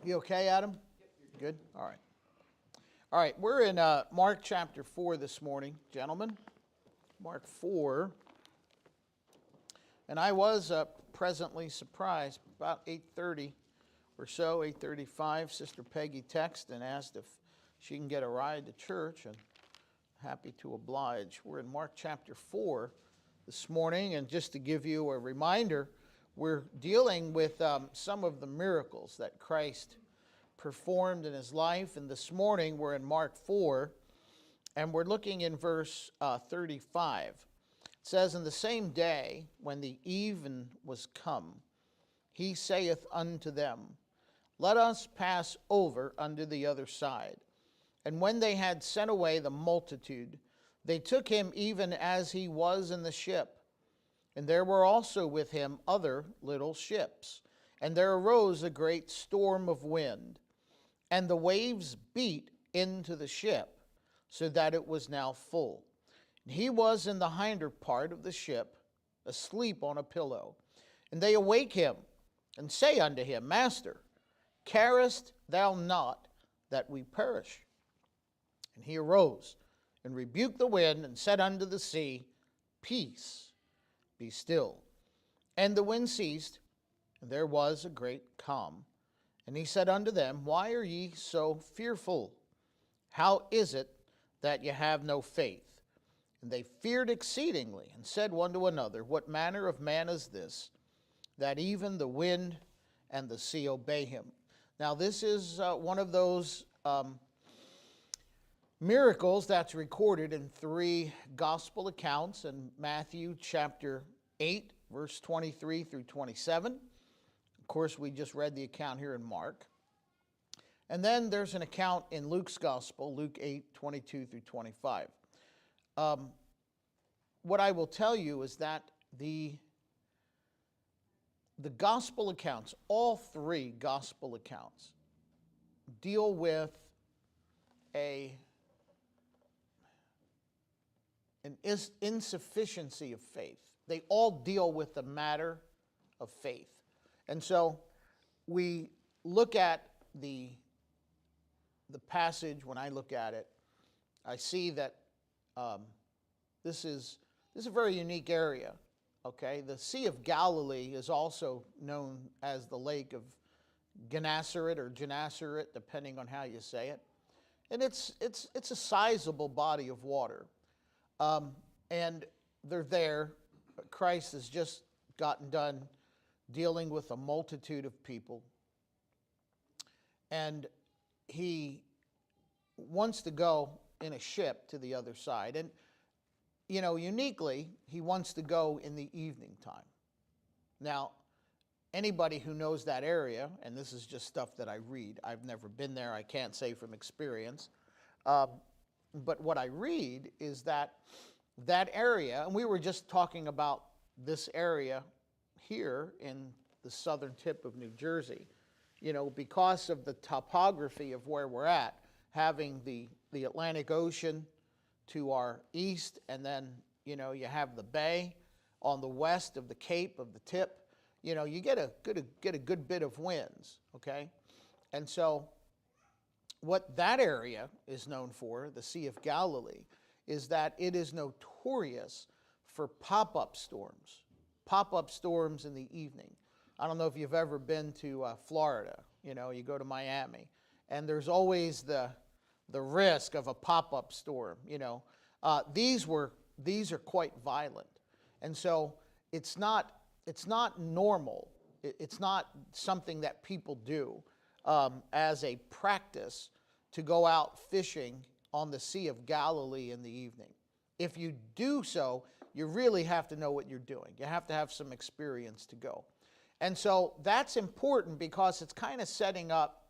You okay, Adam? Good? All right. All right, we're in Mark chapter 4 this morning, gentlemen. Mark 4. And I was presently surprised, about 8:30 or so, 8:35, Sister Peggy texted and asked if she can get a ride to church, and happy to oblige. We're in Mark chapter 4 this morning, and just to give you a reminder, we're dealing with some of the miracles that Christ performed in his life, and this morning we're in Mark 4, and we're looking in verse 35. It says, "In the same day, when the even was come, he saith unto them, Let us pass over unto the other side. And when they had sent away the multitude, they took him even as he was in the ship. And there were also with him other little ships. And there arose a great storm of wind, and the waves beat into the ship, so that it was now full. And he was in the hinder part of the ship, asleep on a pillow. And they awake him, and say unto him, Master, carest thou not that we perish? And he arose, and rebuked the wind, and said unto the sea, Peace, be still. And the wind ceased, and there was a great calm. And he said unto them, Why are ye so fearful? How is it that ye have no faith? And they feared exceedingly, and said one to another, What manner of man is this, that even the wind and the sea obey him? Now this is one of those miracles that's recorded in three gospel accounts in Matthew chapter 8, verse 23 through 27. Of course, we just read the account here in Mark. And then there's an account in Luke's gospel, Luke 8, 22 through 25. What I will tell you is that the gospel accounts, all three gospel accounts, deal with an insufficiency of faith. They all deal with the matter of faith. And so we look at the passage. When I look at it, I see that this is a very unique area. Okay, the Sea of Galilee is also known as the Lake of Gennesaret or Gennesaret, depending on how you say it, and it's a sizable body of water, and they're there. Christ has just gotten done dealing with a multitude of people, and he wants to go in a ship to the other side. And you know, uniquely, he wants to go in the evening time. Now, anybody who knows that area, and this is just stuff that I read, I've never been there, I can't say from experience, but what I read is that area, and we were just talking about this area here in the southern tip of New Jersey, you know, because of the topography of where we're at, having the Atlantic Ocean to our east, and then, you know, you have the bay on the west of the Cape of the tip. You know, you get a good bit of winds, okay? And so what that area is known for, the Sea of Galilee, is that it is notorious for pop-up storms in the evening. I don't know if you've ever been to Florida. You know, you go to Miami, and there's always the risk of a pop-up storm. You know, these are quite violent, and so it's not normal. It's not something that people do as a practice to go out fishing on the Sea of Galilee in the evening. If you do so, you really have to know what you're doing. You have to have some experience to go, and so that's important because it's kind of setting up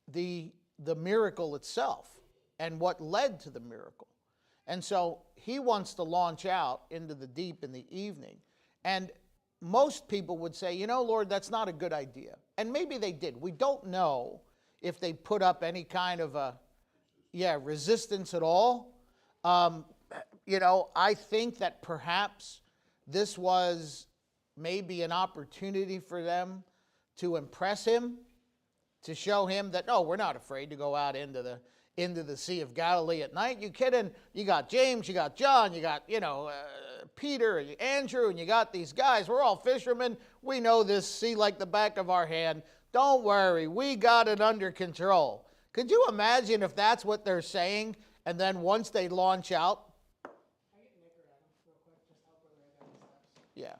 the miracle itself and what led to the miracle. And so he wants to launch out into the deep in the evening. And most people would say, you know, Lord, that's not a good idea. And maybe they did. We don't know if they put up any kind of resistance at all. You know, I think that perhaps this was maybe an opportunity for them to impress him. to show him that, no, we're not afraid to go out into the Sea of Galilee at night. You kidding? You got James, you got John, you got, Peter, and Andrew, and you got these guys. We're all fishermen. We know this sea like the back of our hand. Don't worry, we got it under control. Could you imagine if that's what they're saying, and then once they launch out? Yeah.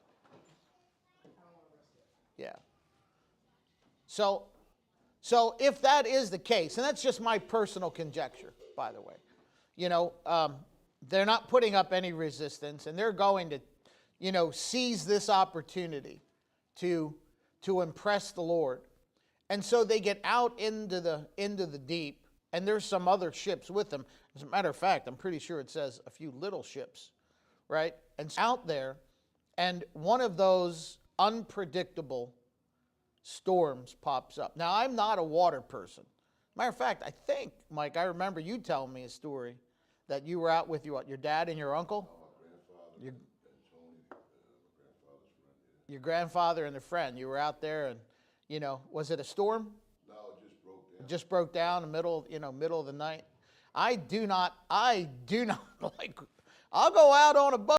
Yeah. So if that is the case, and that's just my personal conjecture, by the way, they're not putting up any resistance, and they're going to, seize this opportunity to impress the Lord. And so they get out into the deep, and there's some other ships with them. As a matter of fact, I'm pretty sure it says a few little ships, right? And out there, and one of those unpredictable storms pops up. Now, I'm not a water person. Matter of fact, I think, Mike, I remember you telling me a story that you were out with your dad and your uncle? Your grandfather and a friend. You were out there, and, was it a storm? No, it just broke down. It just broke down in the middle of the night. I do not like, I'll go out on a boat.